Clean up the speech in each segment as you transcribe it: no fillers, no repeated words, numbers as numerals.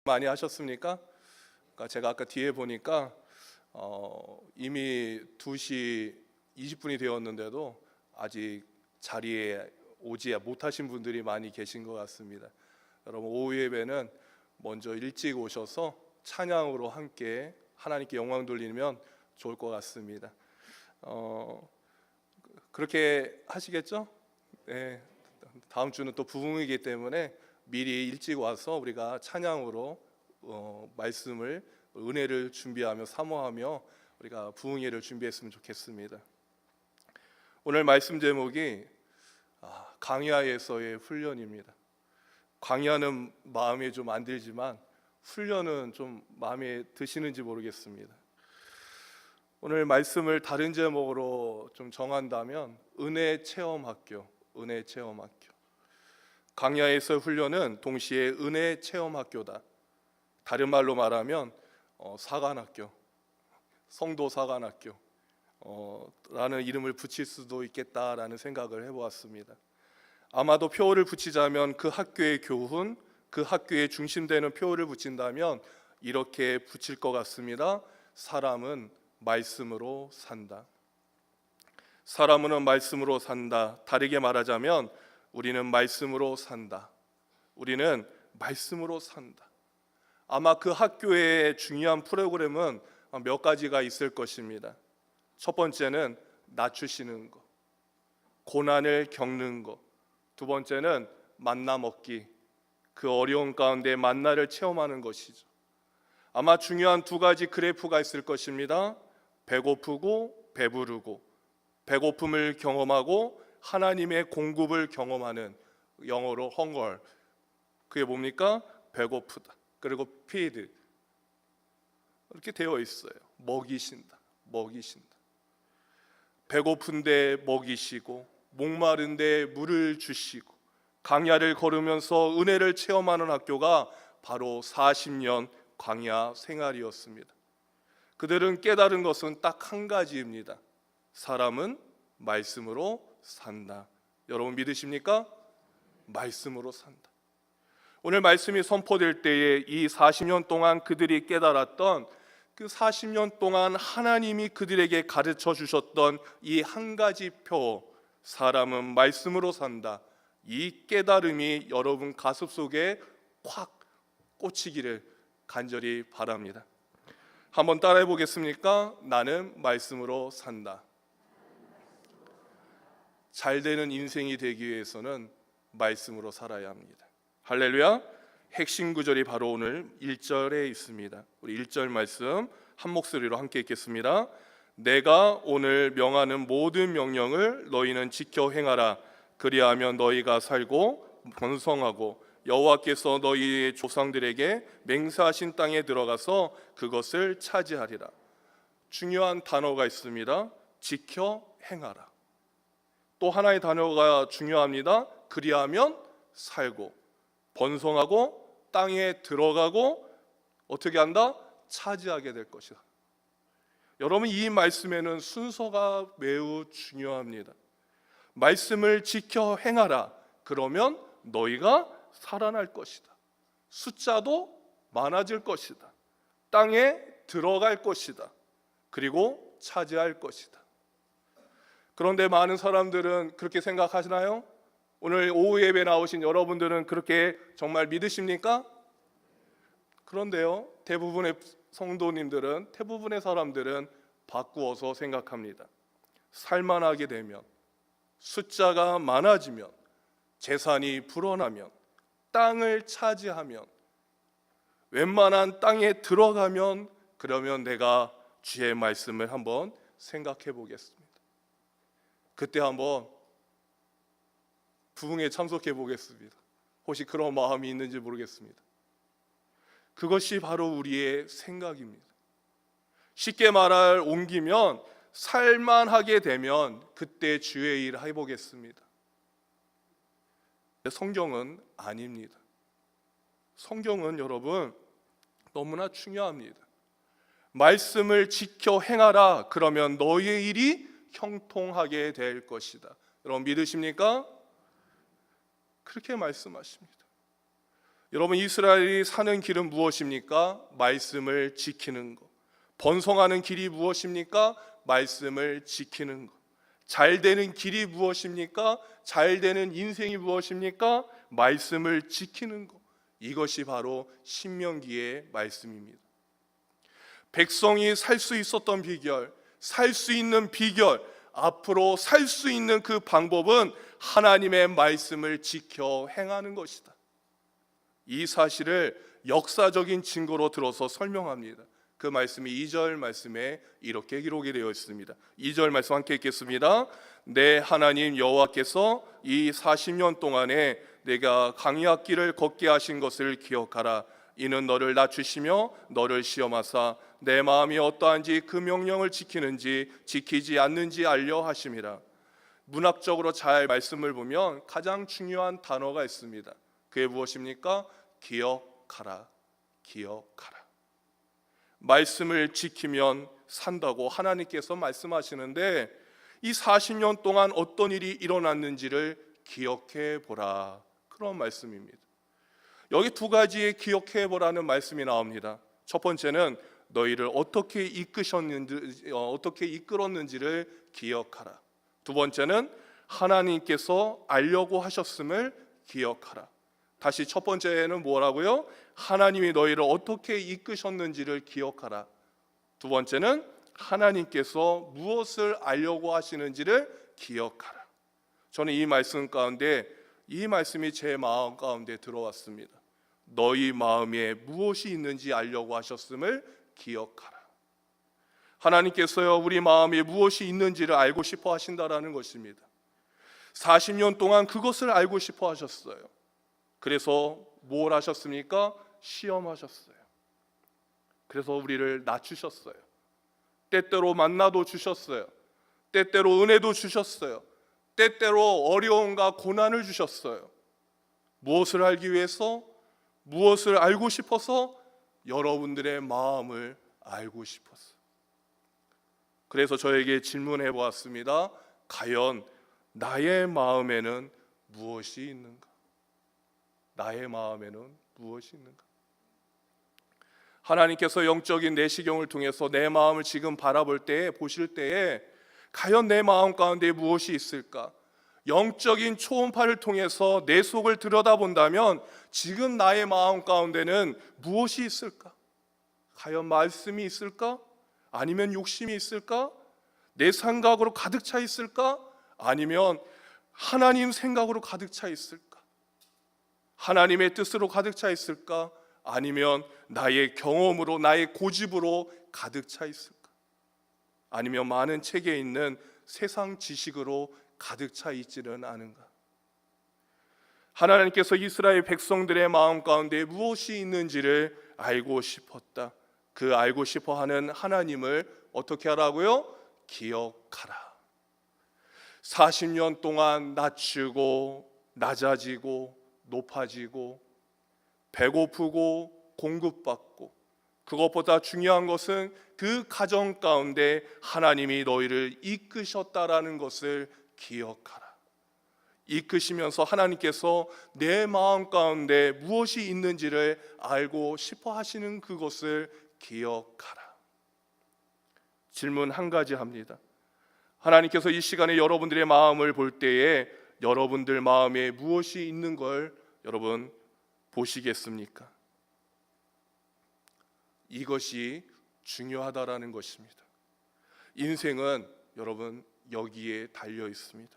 많이 하셨습니까? 그러니까 제가 아까 뒤에 보니까 이미 2시 20분이 되었는데도 아직 자리에 오지 못하신 분들이 많이 계신 것 같습니다. 여러분, 오후 예배는 먼저 일찍 오셔서 찬양으로 함께 하나님께 영광 돌리면 좋을 것 같습니다. 그렇게 하시겠죠? 네. 다음 주는 또 부흥이기 때문에 미리 일찍 와서 우리가 찬양으로 말씀을, 은혜를 준비하며 사모하며 우리가 부흥회를 준비했으면 좋겠습니다. 오늘 말씀 제목이 광야에서의 훈련입니다. 광야는 마음에 좀 안 들지만 훈련은 좀 마음에 드시는지 모르겠습니다. 오늘 말씀을 다른 제목으로 좀 정한다면 은혜 체험 학교, 은혜 체험 학교. 광야에서 훈련은 동시에 은혜 체험 학교다. 다른 말로 말하면 사관학교, 성도 사관학교 라는 이름을 붙일 수도 있겠다라는 생각을 해보았습니다. 아마도 표어를 붙이자면 그 학교의 교훈, 그 학교의 중심되는 표어를 붙인다면 이렇게 붙일 것 같습니다. 사람은 말씀으로 산다. 사람은 말씀으로 산다. 다르게 말하자면 우리는 말씀으로 산다. 우리는 말씀으로 산다. 아마 그 학교의 중요한 프로그램은 몇 가지가 있을 것입니다. 첫 번째는 낮추시는 것, 고난을 겪는 것. 두 번째는 만나 먹기, 그 어려운 가운데 만나를 체험하는 것이죠. 아마 중요한 두 가지 그래프가 있을 것입니다. 배고프고 배부르고, 배고픔을 경험하고 하나님의 공급을 경험하는, 영어로 hunger. 그게 뭡니까? 배고프다. 그리고 feed. 이렇게 되어 있어요. 먹이신다. 먹이신다. 배고픈데 먹이시고, 목마른데 물을 주시고, 광야를 걸으면서 은혜를 체험하는 학교가 바로 40년 광야 생활이었습니다. 그들은 깨달은 것은 딱 한 가지입니다. 사람은 말씀으로 산다. 여러분 믿으십니까? 말씀으로 산다. 오늘 말씀이 선포될 때에 이 40년 동안 그들이 깨달았던, 그 40년 동안 하나님이 그들에게 가르쳐 주셨던 이 한 가지 표, 사람은 말씀으로 산다. 이 깨달음이 여러분 가슴 속에 확 꽂히기를 간절히 바랍니다. 한번 따라해 보겠습니까? 나는 말씀으로 산다. 잘 되는 인생이 되기 위해서는 말씀으로 살아야 합니다. 할렐루야. 핵심 구절이 바로 오늘 1절에 있습니다. 우리 1절 말씀 한 목소리로 함께 읽겠습니다. 내가 오늘 명하는 모든 명령을 너희는 지켜 행하라. 그리하면 너희가 살고 번성하고 여호와께서 너희의 조상들에게 맹세하신 땅에 들어가서 그것을 차지하리라. 중요한 단어가 있습니다. 지켜 행하라. 또 하나의 단어가 중요합니다. 그리하면 살고 번성하고 땅에 들어가고 어떻게 한다? 차지하게 될 것이다. 여러분, 이 말씀에는 순서가 매우 중요합니다. 말씀을 지켜 행하라. 그러면 너희가 살아날 것이다. 숫자도 많아질 것이다. 땅에 들어갈 것이다. 그리고 차지할 것이다. 그런데 많은 사람들은 그렇게 생각하시나요? 오늘 오후 예배 나오신 여러분들은 그렇게 정말 믿으십니까? 그런데요, 대부분의 성도님들은, 대부분의 사람들은 바꾸어서 생각합니다. 살만하게 되면, 숫자가 많아지면, 재산이 불어나면, 땅을 차지하면, 웬만한 땅에 들어가면, 그러면 내가 주의 말씀을 한번 생각해 보겠습니다. 그때 한번 부흥에 참석해 보겠습니다. 혹시 그런 마음이 있는지 모르겠습니다. 그것이 바로 우리의 생각입니다. 쉽게 말할 옮기면, 살만하게 되면 그때 주의 일 해보겠습니다. 성경은 아닙니다. 성경은 여러분 너무나 중요합니다. 말씀을 지켜 행하라. 그러면 너희의 일이 형통하게 될 것이다. 여러분 믿으십니까? 그렇게 말씀하십니다. 여러분, 이스라엘이 사는 길은 무엇입니까? 말씀을 지키는 것. 번성하는 길이 무엇입니까? 말씀을 지키는 것. 잘 되는 길이 무엇입니까? 잘 되는 인생이 무엇입니까? 말씀을 지키는 것. 이것이 바로 신명기의 말씀입니다. 백성이 살 수 있었던 비결, 살 수 있는 비결, 앞으로 살 수 있는 그 방법은 하나님의 말씀을 지켜 행하는 것이다. 이 사실을 역사적인 증거로 들어서 설명합니다. 그 말씀이 2절 말씀에 이렇게 기록이 되어 있습니다. 2절 말씀 함께 읽겠습니다. 내 하나님 여호와께서 이 40년 동안에 내가 광야 길을 걷게 하신 것을 기억하라. 이는 너를 낮추시며 너를 시험하사 내 마음이 어떠한지 그 명령을 지키는지 지키지 않는지 알려 하심이라. 문학적으로 잘 말씀을 보면 가장 중요한 단어가 있습니다. 그게 무엇입니까? 기억하라. 기억하라. 말씀을 지키면 산다고 하나님께서 말씀하시는데, 이 40년 동안 어떤 일이 일어났는지를 기억해 보라, 그런 말씀입니다. 여기 두 가지의 기억해 보라는 말씀이 나옵니다. 첫 번째는 너희를 어떻게 이끌었는지를 기억하라. 두 번째는 하나님께서 알려고 하셨음을 기억하라. 다시 첫 번째는 뭐라고요? 하나님이 너희를 어떻게 이끄셨는지를 기억하라. 두 번째는 하나님께서 무엇을 알려고 하시는지를 기억하라. 저는 이 말씀 가운데 이 말씀이 제 마음 가운데 들어왔습니다. 너희 마음에 무엇이 있는지 알려고 하셨음을 기억하라. 하나님께서요, 우리 마음에 무엇이 있는지를 알고 싶어 하신다라는 것입니다. 40년 동안 그것을 알고 싶어 하셨어요. 그래서 뭘 하셨습니까? 시험하셨어요. 그래서 우리를 낮추셨어요. 때때로 만나도 주셨어요. 때때로 은혜도 주셨어요. 때때로 어려움과 고난을 주셨어요. 무엇을 알기 위해서? 무엇을 알고 싶어서? 여러분들의 마음을 알고 싶었어요. 그래서 저에게 질문해 보았습니다. 과연 나의 마음에는 무엇이 있는가? 나의 마음에는 무엇이 있는가? 하나님께서 영적인 내시경을 통해서 내 마음을 지금 바라볼 때에, 보실 때에 과연 내 마음 가운데 무엇이 있을까? 영적인 초음파를 통해서 내 속을 들여다본다면 지금 나의 마음 가운데는 무엇이 있을까? 과연 말씀이 있을까? 아니면 욕심이 있을까? 내 생각으로 가득 차 있을까? 아니면 하나님 생각으로 가득 차 있을까? 하나님의 뜻으로 가득 차 있을까? 아니면 나의 경험으로, 나의 고집으로 가득 차 있을까? 아니면 많은 책에 있는 세상 지식으로 가득 차 있지는 않은가? 하나님께서 이스라엘 백성들의 마음 가운데 무엇이 있는지를 알고 싶었다. 그 알고 싶어하는 하나님을 어떻게 하라고요? 기억하라. 40년 동안 낮추고 낮아지고 높아지고 배고프고 공급받고, 그것보다 중요한 것은 그 가정 가운데 하나님이 너희를 이끄셨다라는 것을 기억하라. 이끄시면서 하나님께서 내 마음 가운데 무엇이 있는지를 알고 싶어 하시는 그것을 기억하라. 질문 한 가지 합니다. 하나님께서 이 시간에 여러분들의 마음을 볼 때에 여러분들 마음에 무엇이 있는 걸 여러분 보시겠습니까? 이것이 중요하다라는 것입니다. 인생은 여러분 여기에 달려 있습니다.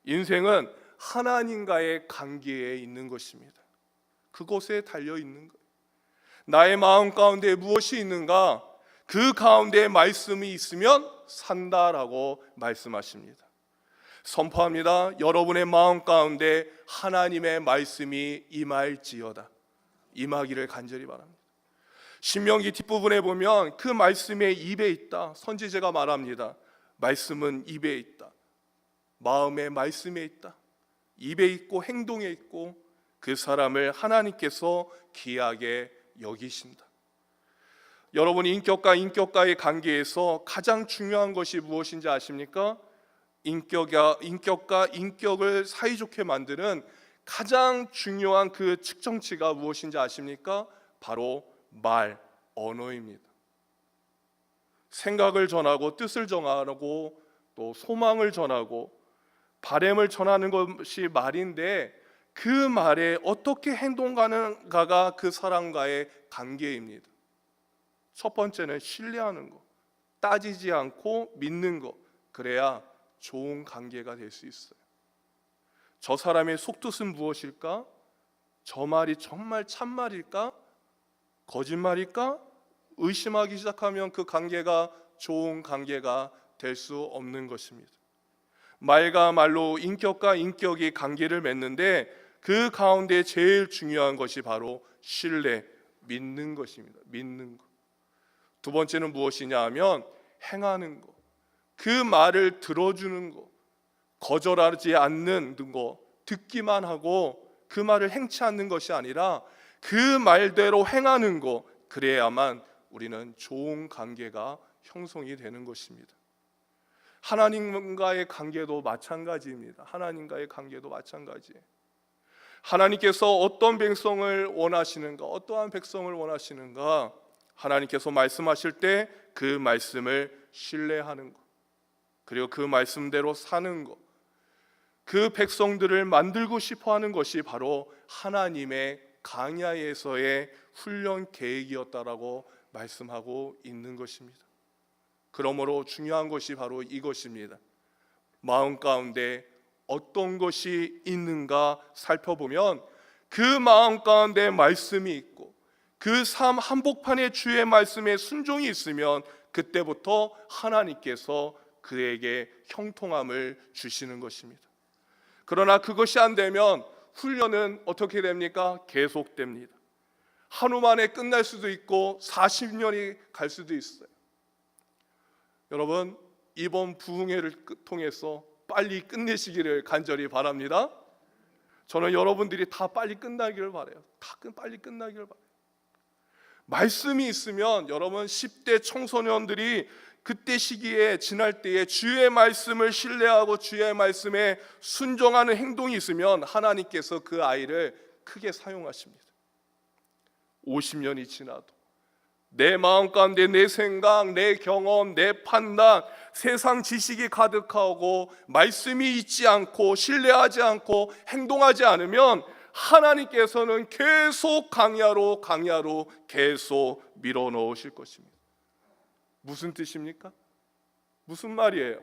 인생은 하나님과의 관계에 있는 것입니다. 그곳에 달려 있는 거예요. 나의 마음 가운데 무엇이 있는가? 그 가운데 말씀이 있으면 산다라고 말씀하십니다. 선포합니다. 여러분의 마음 가운데 하나님의 말씀이 임할지어다. 임하기를 간절히 바랍니다. 신명기 뒷부분에 보면 그 말씀의 입에 있다. 선지자가 말합니다. 말씀은 입에 있다. 마음의 말씀에 있다. 입에 있고 행동에 있고 그 사람을 하나님께서 귀하게 여기신다. 여러분, 인격과 인격과의 관계에서 가장 중요한 것이 무엇인지 아십니까? 인격과 인격을 사이좋게 만드는 가장 중요한 그 측정치가 무엇인지 아십니까? 바로 말, 언어입니다. 생각을 전하고 뜻을 전하고 또 소망을 전하고 바램을 전하는 것이 말인데, 그 말에 어떻게 행동하는가가 그 사람과의 관계입니다. 첫 번째는 신뢰하는 것, 따지지 않고 믿는 것, 그래야 좋은 관계가 될 수 있어요. 저 사람의 속뜻은 무엇일까? 저 말이 정말 참말일까? 거짓말일까? 의심하기 시작하면 그 관계가 좋은 관계가 될 수 없는 것입니다. 말과 말로 인격과 인격이 관계를 맺는데, 그 가운데 제일 중요한 것이 바로 신뢰, 믿는 것입니다. 믿는 것. 두 번째는 무엇이냐 하면 행하는 것. 그 말을 들어주는 것, 거절하지 않는 것, 듣기만 하고 그 말을 행치 않는 것이 아니라 그 말대로 행하는 것, 그래야만 우리는 좋은 관계가 형성이 되는 것입니다. 하나님과의 관계도 마찬가지입니다. 하나님과의 관계도 마찬가지예요. 하나님께서 어떤 백성을 원하시는가, 어떠한 백성을 원하시는가, 하나님께서 말씀하실 때 그 말씀을 신뢰하는 것, 그리고 그 말씀대로 사는 것, 그 백성들을 만들고 싶어 하는 것이 바로 하나님의 광야에서의 훈련 계획이었다라고 말씀하고 있는 것입니다. 그러므로 중요한 것이 바로 이것입니다. 마음 가운데 어떤 것이 있는가 살펴보면 그 마음 가운데 말씀이 있고 그 삶 한복판에 주의 말씀에 순종이 있으면 그때부터 하나님께서 그에게 형통함을 주시는 것입니다. 그러나 그것이 안 되면 훈련은 어떻게 됩니까? 계속됩니다. 하루 만에 끝날 수도 있고 40년이 갈 수도 있어요. 여러분, 이번 부흥회를 통해서 빨리 끝내시기를 간절히 바랍니다. 저는 여러분들이 다 빨리 끝나기를 바라요. 빨리 끝나기를 바라요. 말씀이 있으면 여러분 10대 청소년들이 그때 시기에 지날 때에 주의 말씀을 신뢰하고 주의 말씀에 순종하는 행동이 있으면 하나님께서 그 아이를 크게 사용하십니다. 50년이 지나도 내 마음 가운데 내 생각, 내 경험, 내 판단, 세상 지식이 가득하고 말씀이 있지 않고 신뢰하지 않고 행동하지 않으면 하나님께서는 계속 강야로 계속 밀어넣으실 것입니다. 무슨 뜻입니까? 무슨 말이에요?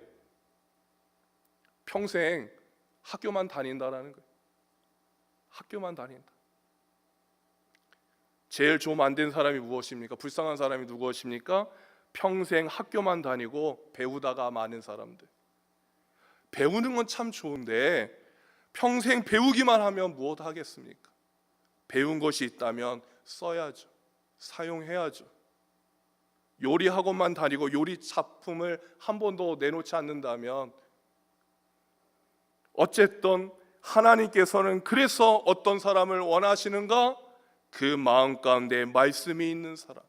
평생 학교만 다닌다라는 거예요. 학교만 다닌다. 제일 좀 안 된 사람이 무엇입니까? 불쌍한 사람이 누구십니까? 평생 학교만 다니고 배우다가 마는 사람들. 배우는 건 참 좋은데 평생 배우기만 하면 무엇 하겠습니까? 배운 것이 있다면 써야죠. 사용해야죠. 요리 학원만 다니고 요리 작품을 한 번도 내놓지 않는다면, 어쨌든 하나님께서는 그래서 어떤 사람을 원하시는가? 그 마음 가운데 말씀이 있는 사람.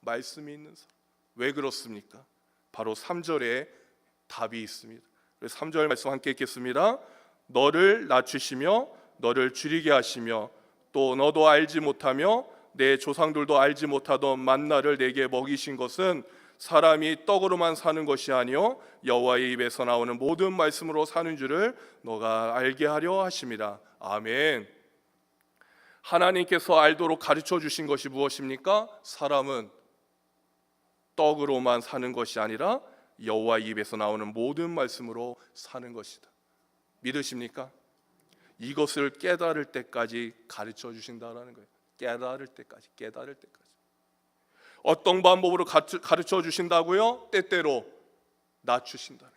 말씀이 있는 사람. 왜 그렇습니까? 바로 3절에 답이 있습니다. 3절 말씀 함께 읽겠습니다. 너를 낮추시며 너를 줄이게 하시며 또 너도 알지 못하며 내 조상들도 알지 못하던 만나를 내게 먹이신 것은 사람이 떡으로만 사는 것이 아니요 여호와의 입에서 나오는 모든 말씀으로 사는 줄을 너가 알게 하려 하심이라. 아멘. 하나님께서 알도록 가르쳐 주신 것이 무엇입니까? 사람은 떡으로만 사는 것이 아니라 여호와의 입에서 나오는 모든 말씀으로 사는 것이다. 믿으십니까? 이것을 깨달을 때까지 가르쳐 주신다라는 거예요. 깨달을 때까지. 어떤 방법으로 가르쳐 주신다고요? 때때로 낮추신다.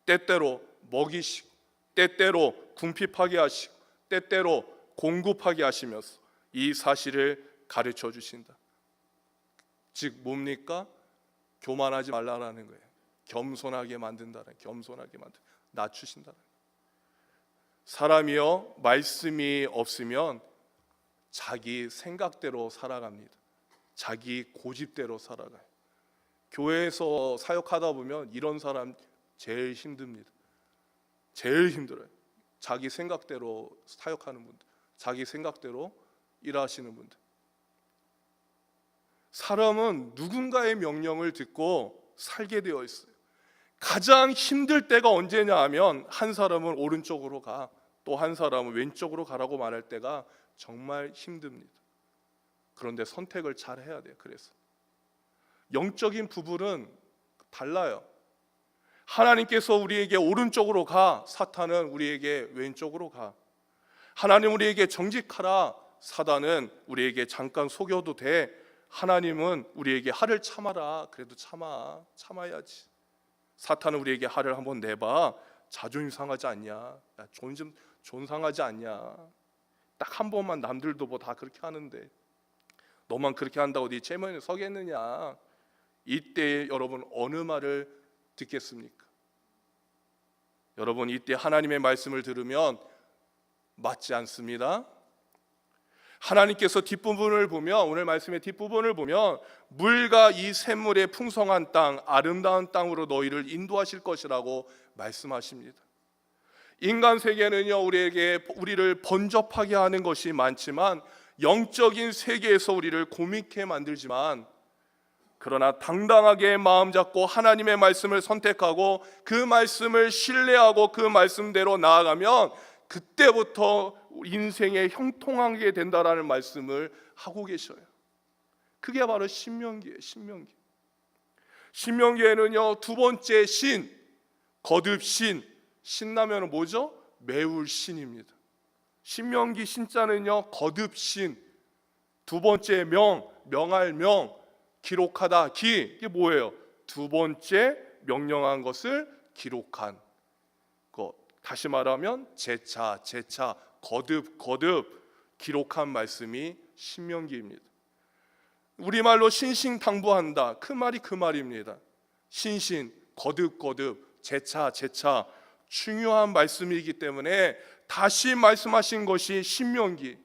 때때로 먹이시고, 때때로 궁핍하게 하시고, 때때로 공급하게 하시면서 이 사실을 가르쳐 주신다. 즉 뭡니까? 교만하지 말라라는 거예요. 겸손하게 만든다는, 낮추신다는. 사람이요, 말씀이 없으면 자기 생각대로 살아갑니다. 자기 고집대로 살아가요. 교회에서 사역하다 보면 이런 사람 제일 힘듭니다. 제일 힘들어요. 자기 생각대로 사역하는 분들, 자기 생각대로 일하시는 분들. 사람은 누군가의 명령을 듣고 살게 되어 있어요. 가장 힘들 때가 언제냐 하면 한 사람은 오른쪽으로 가, 또 한 사람은 왼쪽으로 가라고 말할 때가 정말 힘듭니다. 그런데 선택을 잘 해야 돼요. 그래서 영적인 부분은 달라요. 하나님께서 우리에게 오른쪽으로 가, 사탄은 우리에게 왼쪽으로 가. 하나님 우리에게 정직하라, 사단은 우리에게 잠깐 속여도 돼. 하나님은 우리에게 화를 참아라, 그래도 참아야지. 사탄은 우리에게 화를 한번 내봐, 자존심 상하지 않냐, 야, 존 상하지 않냐. 딱 한 번만, 남들도 뭐 다 그렇게 하는데 너만 그렇게 한다고 네 체면에 서겠느냐. 이때 여러분 어느 말을 듣겠습니까? 여러분 이때 하나님의 말씀을 들으면 맞지 않습니다. 하나님께서 뒷부분을 보면, 오늘 말씀의 뒷부분을 보면 물과 이 샘물의 풍성한 땅, 아름다운 땅으로 너희를 인도하실 것이라고 말씀하십니다. 인간 세계는요, 우리를 번잡하게 하는 것이 많지만, 영적인 세계에서 우리를 고민케 만들지만, 그러나 당당하게 마음 잡고 하나님의 말씀을 선택하고 그 말씀을 신뢰하고 그 말씀대로 나아가면 그때부터 인생에 형통하게 된다라는 말씀을 하고 계셔요. 그게 바로 신명기예요. 신명기에는요, 두 번째 신, 거듭신, 신나면 뭐죠? 매울 신입니다. 신명기 신자는요, 거듭신, 두 번째 명할 명, 기록하다, 이게 뭐예요? 두 번째 명령한 것을 기록한 것. 다시 말하면 재차, 거듭 기록한 말씀이 신명기입니다. 우리말로 신신당부한다, 그 말입니다. 신신, 거듭, 재차 중요한 말씀이기 때문에 다시 말씀하신 것이 신명기.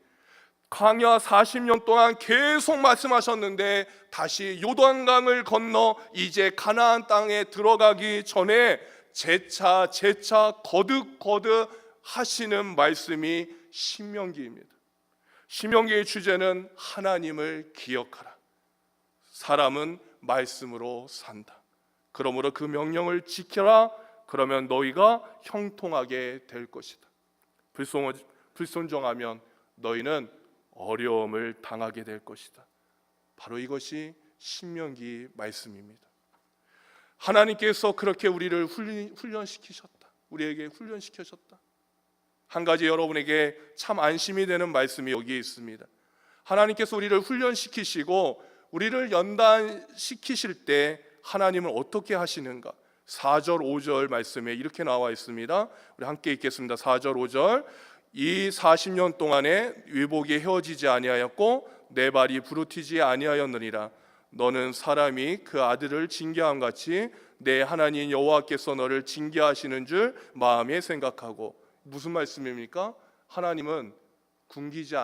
광야 40년 동안 계속 말씀하셨는데 다시 요단강을 건너 이제 가나안 땅에 들어가기 전에 재차 거듭 하시는 말씀이 신명기입니다. 신명기의 주제는 하나님을 기억하라. 사람은 말씀으로 산다. 그러므로 그 명령을 지켜라. 그러면 너희가 형통하게 될 것이다. 불순종하면 너희는 어려움을 당하게 될 것이다. 바로 이것이 신명기 말씀입니다. 하나님께서 그렇게 우리를 훈련시키셨다. 우리에게 훈련시키셨다. 한 가지 여러분에게 참 안심이 되는 말씀이 여기에 있습니다. 하나님께서 우리를 훈련시키시고 우리를 연단시키실 때 하나님은 어떻게 하시는가? 4절 5절 말씀에 이렇게 나와 있습니다. 우리 함께 읽겠습니다. 4절 5절. 이 40년 동안에 위복이 헤어지지 아니하였고 내 발이 부르티지 아니하였느니라. 너는 사람이 그 아들을 징계함 같이 내 하나님 여호와께서 너를 징계하시는 줄 마음에 생각하고. 무슨 말씀입니까? 하나님은 굶기지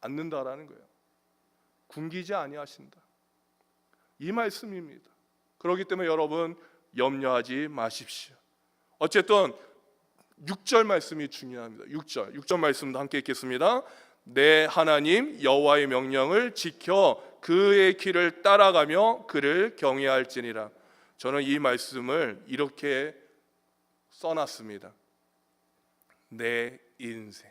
않는다라는 거예요. 굶기지 아니하신다, 이 말씀입니다. 그렇기 때문에 여러분 염려하지 마십시오. 어쨌든 6절 말씀이 중요합니다. 6절 말씀도 함께 읽겠습니다. 내 하나님 여호와의 명령을 지켜 그의 길을 따라가며 그를 경외할지니라. 저는 이 말씀을 이렇게 써놨습니다. 내 인생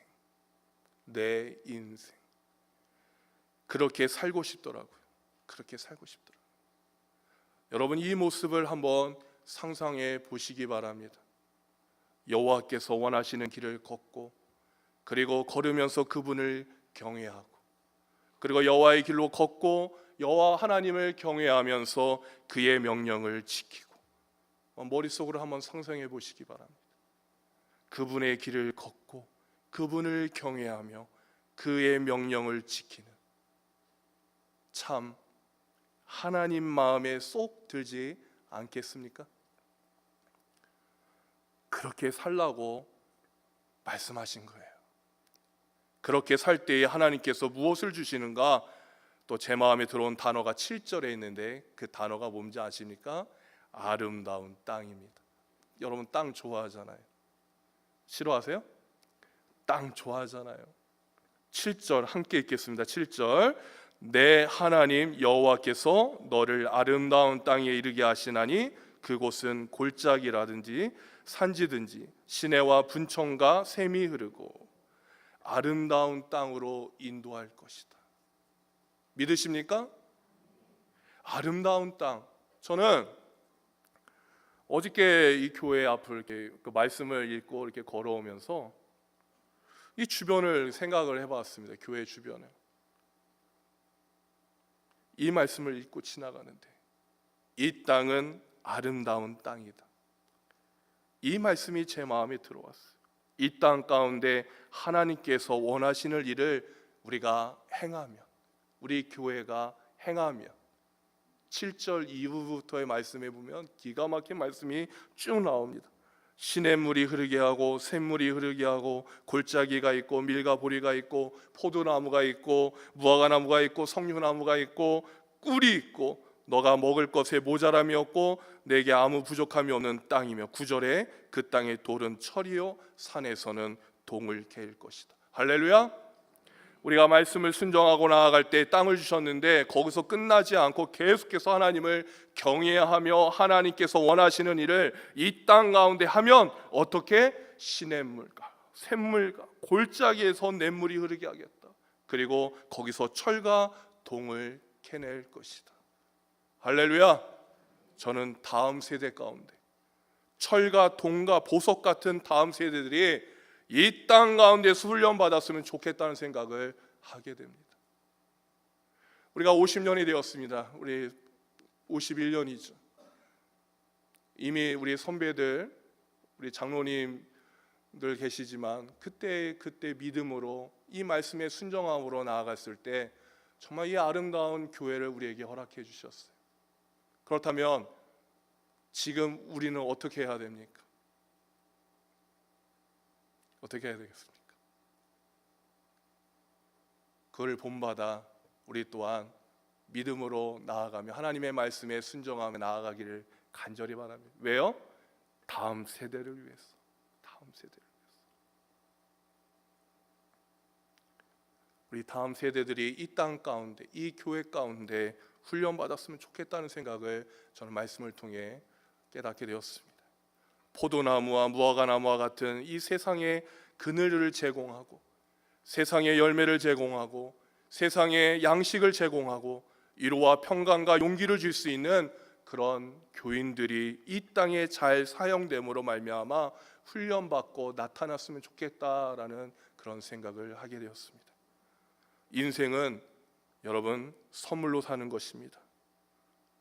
그렇게 살고 싶더라고요. 여러분 이 모습을 한번 상상해 보시기 바랍니다. 여호와께서 원하시는 길을 걷고, 그리고 걸으면서 그분을 경외하고, 그리고 여호와의 길로 걷고 여호와 하나님을 경외하면서 그의 명령을 지키고. 머릿속으로 한번 상상해 보시기 바랍니다. 그분의 길을 걷고 그분을 경외하며 그의 명령을 지키는, 참 하나님 마음에 쏙 들지 않겠습니까? 그렇게 살라고 말씀하신 거예요. 그렇게 살 때에 하나님께서 무엇을 주시는가? 또 제 마음에 들어온 단어가 7절에 있는데 그 단어가 뭔지 아십니까? 아름다운 땅입니다. 여러분 땅 좋아하잖아요. 싫어하세요? 땅 좋아하잖아요. 7절 함께 읽겠습니다. 7절 내 하나님 여호와께서 너를 아름다운 땅에 이르게 하시나니 그곳은 골짜기라든지 산지든지 시내와 분청과 샘이 흐르고 아름다운 땅으로 인도할 것이다. 믿으십니까? 아름다운 땅. 저는 어저께 이 교회 앞을 이렇게 그 말씀을 읽고 이렇게 걸어오면서 이 주변을 생각을 해봤습니다. 교회 주변을. 이 말씀을 읽고 지나가는데 이 땅은 아름다운 땅이다. 이 말씀이 제 마음에 들어왔어요. 이 땅 가운데 하나님께서 원하시는 일을 우리가 행하면, 우리 교회가 행하면, 7절 이후부터의 말씀에 보면 기가 막힌 말씀이 쭉 나옵니다. 시냇물이 흐르게 하고 샘물이 흐르게 하고 골짜기가 있고 밀과 보리가 있고 포도나무가 있고 무화과나무가 있고 석류나무가 있고 꿀이 있고 너가 먹을 것에 모자람이 없고 내게 아무 부족함이 없는 땅이며 9절에 그 땅의 돌은 철이요 산에서는 동을 캐일 것이다. 할렐루야. 우리가 말씀을 순종하고 나아갈 때 땅을 주셨는데 거기서 끝나지 않고 계속해서 하나님을 경외하며 하나님께서 원하시는 일을 이 땅 가운데 하면 어떻게? 시냇물과 샘물과 골짜기에서 냇물이 흐르게 하겠다. 그리고 거기서 철과 동을 캐낼 것이다. 할렐루야. 저는 다음 세대 가운데 철과 동과 보석 같은 다음 세대들이 이 땅 가운데서 훈련받았으면 좋겠다는 생각을 하게 됩니다. 우리가 50년이 되었습니다. 우리 51년이죠. 이미 우리 선배들, 우리 장로님들 계시지만 그때 믿음으로 이 말씀에 순종함으로 나아갔을 때 정말 이 아름다운 교회를 우리에게 허락해 주셨어요. 그렇다면 지금 우리는 어떻게 해야 됩니까? 어떻게 해야 되겠습니까? 그걸 본받아 우리 또한 믿음으로 나아가며 하나님의 말씀에 순종하며 나아가기를 간절히 바랍니다. 왜요? 다음 세대를 위해서. 다음 세대를 위해서. 우리 다음 세대들이 이 땅 가운데, 이 교회 가운데 훈련받았으면 좋겠다는 생각을 저는 말씀을 통해 깨닫게 되었습니다. 포도나무와 무화과나무와 같은 이 세상의 그늘을 제공하고 세상의 열매를 제공하고 세상의 양식을 제공하고 위로와 평강과 용기를 줄 수 있는 그런 교인들이 이 땅에 잘 사용됨으로 말미암아 훈련받고 나타났으면 좋겠다라는 그런 생각을 하게 되었습니다. 인생은 여러분 선물로 사는 것입니다.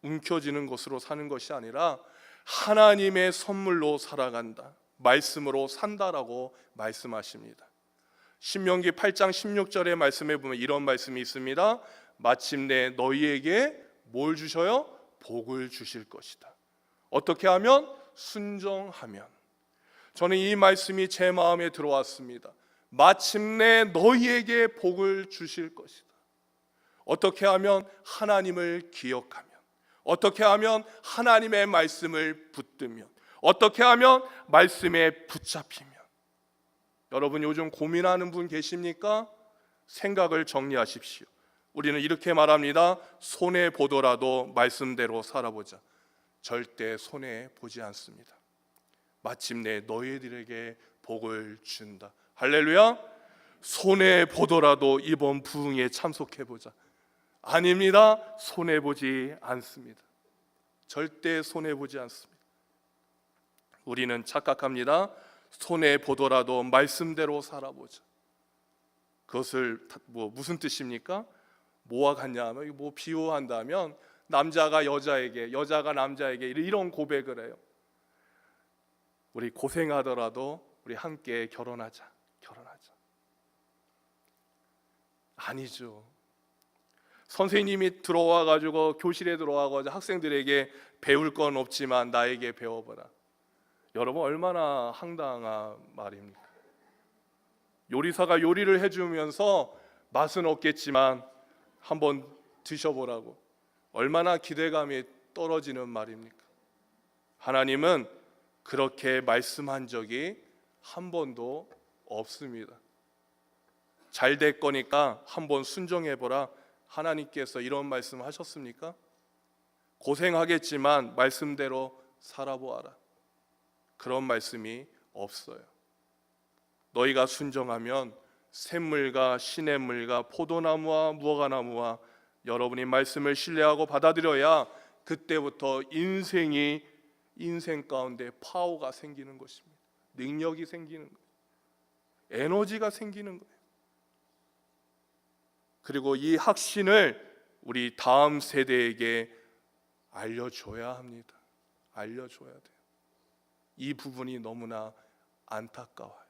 움켜쥐는 것으로 사는 것이 아니라 하나님의 선물로 살아간다, 말씀으로 산다라고 말씀하십니다. 신명기 8장 16절의 말씀에 보면 이런 말씀이 있습니다. 마침내 너희에게 뭘 주셔요? 복을 주실 것이다. 어떻게 하면? 순종하면. 저는 이 말씀이 제 마음에 들어왔습니다. 마침내 너희에게 복을 주실 것이다. 어떻게 하면? 하나님을 기억하며, 어떻게 하면? 하나님의 말씀을 붙들면, 어떻게 하면? 말씀에 붙잡히면. 여러분 요즘 고민하는 분 계십니까? 생각을 정리하십시오. 우리는 이렇게 말합니다. 손해 보더라도 말씀대로 살아보자. 절대 손해 보지 않습니다. 마침내 너희들에게 복을 준다. 할렐루야. 손해 보더라도 이번 부흥에 참석해보자. 아닙니다. 손해 보지 않습니다. 절대 손해 보지 않습니다. 우리는 착각합니다. 손해 보더라도 말씀대로 살아보자. 그것을 무슨 뜻입니까? 뭐와 같냐 하면 비유한다면 남자가 여자에게, 여자가 남자에게 이런 고백을 해요. 우리 고생하더라도 우리 함께 결혼하자. 아니죠. 선생님이 들어와 가지고 교실에 들어와 가지고 학생들에게 배울 건 없지만 나에게 배워보라. 여러분 얼마나 황당한 말입니까? 요리사가 요리를 해주면서 맛은 없겠지만 한번 드셔보라고. 얼마나 기대감이 떨어지는 말입니까? 하나님은 그렇게 말씀한 적이 한 번도 없습니다. 잘 될 거니까 한번 순종해보라. 하나님께서 이런 말씀 하셨습니까? 고생하겠지만 말씀대로 살아보아라. 그런 말씀이 없어요. 너희가 순종하면 샘물과 시냇물과 포도나무와 무화과나무와 여러분이 말씀을 신뢰하고 받아들여야 그때부터 인생 가운데 파워가 생기는 것입니다. 능력이 생기는 거예요. 에너지가 생기는 거예요. 그리고 이 확신을 우리 다음 세대에게 알려줘야 합니다. 알려줘야 돼요. 이 부분이 너무나 안타까워요.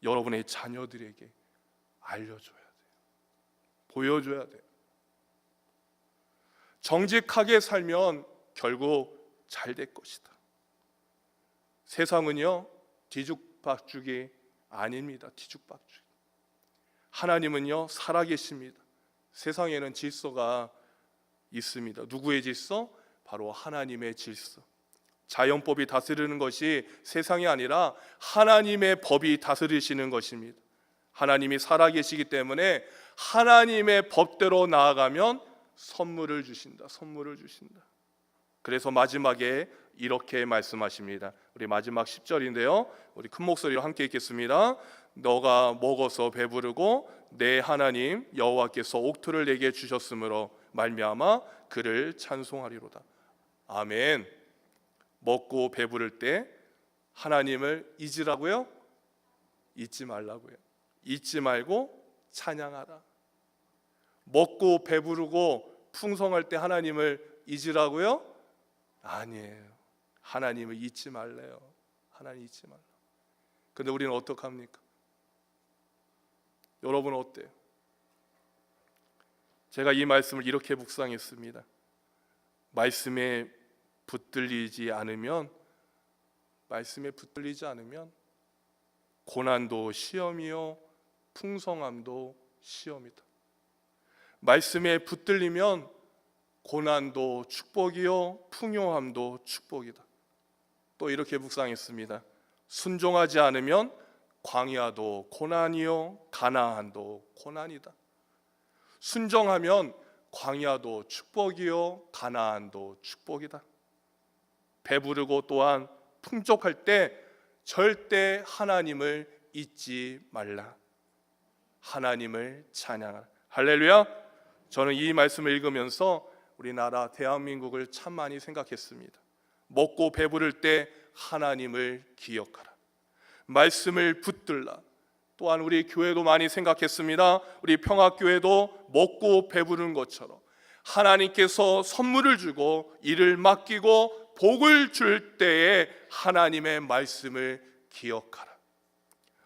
여러분의 자녀들에게 알려줘야 돼요. 보여줘야 돼요. 정직하게 살면 결국 잘 될 것이다. 세상은요 뒤죽박죽이 아닙니다. 뒤죽박죽. 하나님은요 살아계십니다. 세상에는 질서가 있습니다. 누구의 질서? 바로 하나님의 질서. 자연법이 다스리는 것이 세상이 아니라 하나님의 법이 다스리시는 것입니다. 하나님이 살아계시기 때문에 하나님의 법대로 나아가면 선물을 주신다. 선물을 주신다. 그래서 마지막에 이렇게 말씀하십니다. 우리 마지막 10절인데요 우리 큰 목소리로 함께 읽겠습니다. 너가 먹어서 배부르고 내 하나님 여호와께서 옥토를 내게 주셨으므로 말미암아 그를 찬송하리로다. 아멘. 먹고 배부를 때 하나님을 잊으라고요? 잊지 말라고요. 잊지 말고 찬양하라. 먹고 배부르고 풍성할 때 하나님을 잊으라고요? 아니에요. 하나님을 잊지 말래요. 하나님 잊지 말라. 근데 우리는 어떡합니까? 여러분은 어때요? 제가 이 말씀을 이렇게 묵상했습니다. 말씀에 붙들리지 않으면 고난도 시험이요 풍성함도 시험이다. 말씀에 붙들리면 고난도 축복이요 풍요함도 축복이다. 또 이렇게 묵상했습니다. 순종하지 않으면 광야도 고난이요 가나안도 고난이다. 순종하면 광야도 축복이요 가나안도 축복이다. 배부르고 또한 풍족할 때 절대 하나님을 잊지 말라. 하나님을 찬양하라. 할렐루야. 저는 이 말씀을 읽으면서 우리나라 대한민국을 참 많이 생각했습니다. 먹고 배부를 때 하나님을 기억하라. 말씀을 붙들라. 또한 우리 교회도 많이 생각했습니다. 우리 평화교회도 먹고 배부른 것처럼 하나님께서 선물을 주고 일을 맡기고 복을 줄 때에 하나님의 말씀을 기억하라.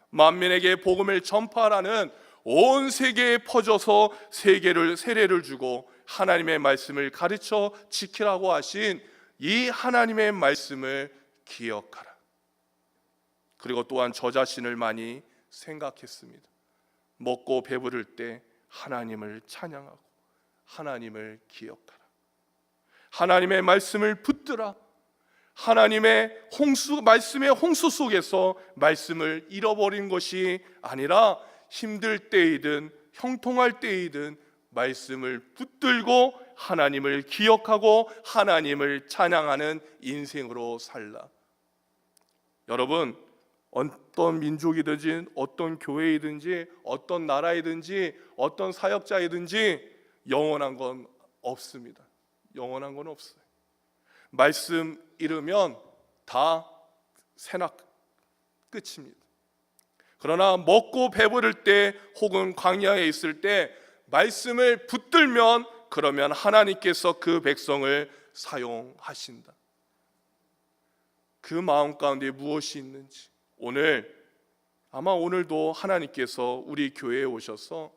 만민에게 복음을 전파하라는 온 세계에 퍼져서 세례를 주고 하나님의 말씀을 가르쳐 지키라고 하신 이 하나님의 말씀을 기억하라. 그리고 또한 저 자신을 많이 생각했습니다. 먹고 배부를 때 하나님을 찬양하고 하나님을 기억하라. 하나님의 말씀을 붙들어 하나님의 말씀의 홍수 속에서 말씀을 잃어버린 것이 아니라 힘들 때이든 형통할 때이든 말씀을 붙들고 하나님을 기억하고 하나님을 찬양하는 인생으로 살라. 여러분, 어떤 민족이든지 어떤 교회이든지 어떤 나라이든지 어떤 사역자이든지 영원한 건 없습니다. 영원한 건 없어요. 말씀 잃으면 다 새나 끝입니다. 그러나 먹고 배부를 때 혹은 광야에 있을 때 말씀을 붙들면 그러면 하나님께서 그 백성을 사용하신다. 그 마음 가운데 무엇이 있는지 아마 오늘도 하나님께서 우리 교회에 오셔서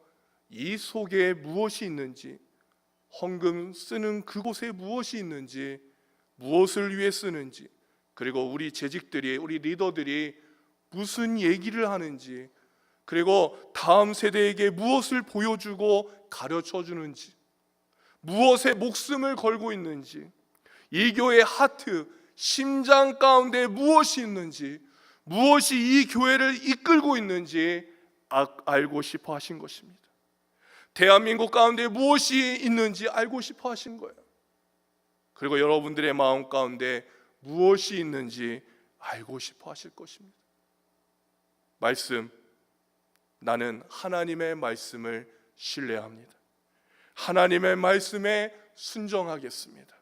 이 속에 무엇이 있는지, 헌금 쓰는 그곳에 무엇이 있는지, 무엇을 위해 쓰는지, 그리고 우리 재직들이, 우리 리더들이 무슨 얘기를 하는지, 그리고 다음 세대에게 무엇을 보여주고 가르쳐 주는지, 무엇에 목숨을 걸고 있는지, 이 교회의 하트, 심장 가운데 무엇이 있는지, 무엇이 이 교회를 이끌고 있는지 알고 싶어 하신 것입니다. 대한민국 가운데 무엇이 있는지 알고 싶어 하신 거예요. 그리고 여러분들의 마음 가운데 무엇이 있는지 알고 싶어 하실 것입니다. 말씀, 나는 하나님의 말씀을 신뢰합니다. 하나님의 말씀에 순종하겠습니다.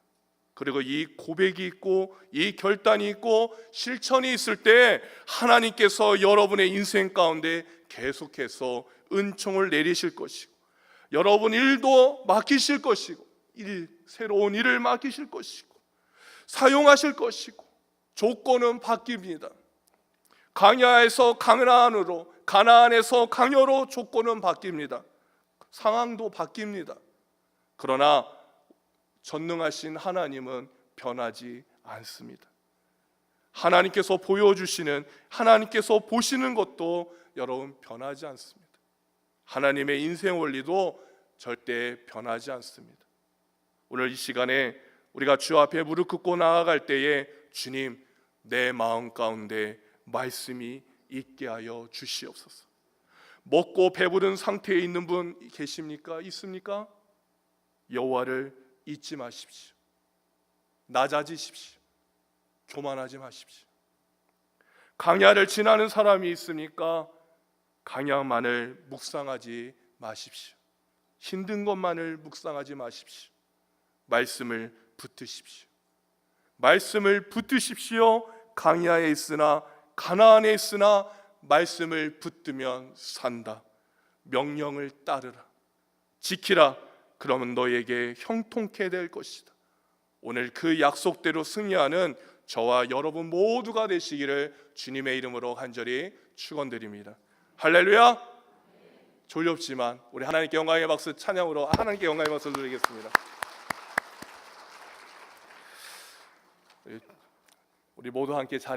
그리고 이 고백이 있고 이 결단이 있고 실천이 있을 때 하나님께서 여러분의 인생 가운데 계속해서 은총을 내리실 것이고 여러분 일도 맡기실 것이고 새로운 일을 맡기실 것이고 사용하실 것이고 조건은 바뀝니다. 광야에서 가나안으로, 가나안에서 강요로 조건은 바뀝니다. 상황도 바뀝니다. 그러나 전능하신 하나님은 변하지 않습니다. 하나님께서 보여주시는, 하나님께서 보시는 것도 여러분 변하지 않습니다. 하나님의 인생 원리도 절대 변하지 않습니다. 오늘 이 시간에 우리가 주 앞에 무릎 꿇고 나아갈 때에 주님, 내 마음 가운데 말씀이 있게 하여 주시옵소서. 먹고 배부른 상태에 있는 분 계십니까? 있습니까? 여호와를 잊지 마십시오. 낮아지십시오. 교만하지 마십시오. 강야를 지나는 사람이 있으니까 강야만을 묵상하지 마십시오. 힘든 것만을 묵상하지 마십시오. 말씀을 붙드십시오. 말씀을 붙드십시오. 강야에 있으나 가나안에 있으나 말씀을 붙들면 산다. 명령을 따르라. 지키라. 그러면 너에게 형통케 될 것이다. 오늘 그 약속대로 승리하는 저와 여러분 모두가 되시기를 주님의 이름으로 간절히 축원드립니다. 할렐루야. 졸렵지만 우리 하나님께 영광의 박수, 찬양으로 하나님께 영광의 박수 드리겠습니다. 우리 모두 함께 자리